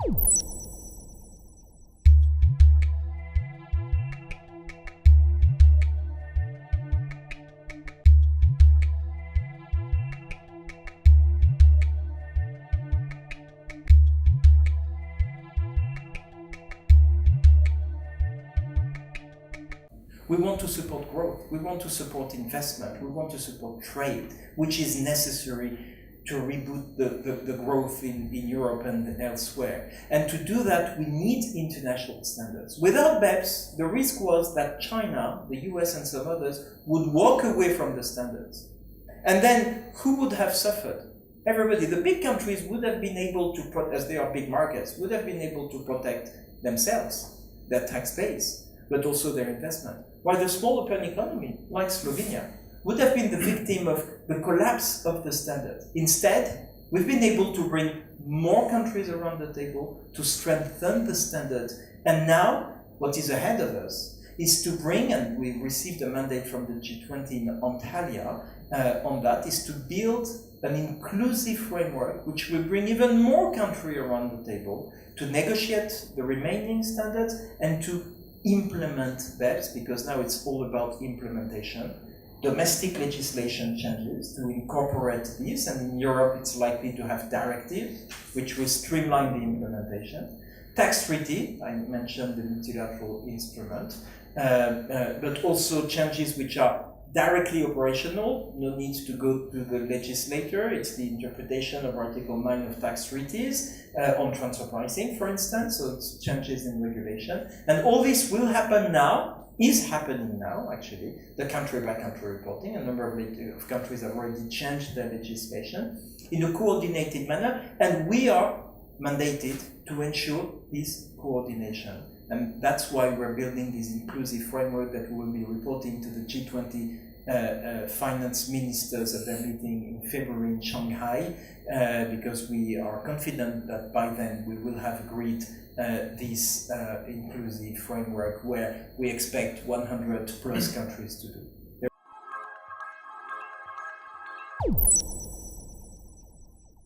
We want to support growth, we want to support investment, we want to support trade, which is necessary to reboot the growth in Europe and elsewhere. And to do that, we need international standards. Without BEPS, the risk was that China, the US and some others, would walk away from the standards. And then who would have suffered? Everybody. The big countries would have been able to, as they are big markets, would have been able to protect themselves, their tax base, but also their investment. While the small open economy, like Slovenia, would have been the victim of the collapse of the standard. Instead, we've been able to bring more countries around the table to strengthen the standard. And now, what is ahead of us is to bring, and we received a mandate from the G20 in Antalya on that, is to build an inclusive framework which will bring even more countries around the table to negotiate the remaining standards and to implement BEPS, because now it's all about implementation. Domestic legislation changes to incorporate this, and in Europe it's likely to have directives which will streamline the implementation. Tax treaty, I mentioned the multilateral instrument, but also changes which are directly operational, no need to go to the legislator. It's the interpretation of Article 9 of tax treaties on transfer pricing, for instance, so it's changes in regulation. And all this will happen now, is happening now, actually, the country-by-country reporting. A number of countries have already changed their legislation in a coordinated manner, and we are mandated to ensure this coordination. And that's why we're building this inclusive framework that we will be reporting to the G20 finance ministers at their meeting in February in Shanghai, because we are confident that by then we will have agreed this inclusive framework where we expect 100 plus countries to do.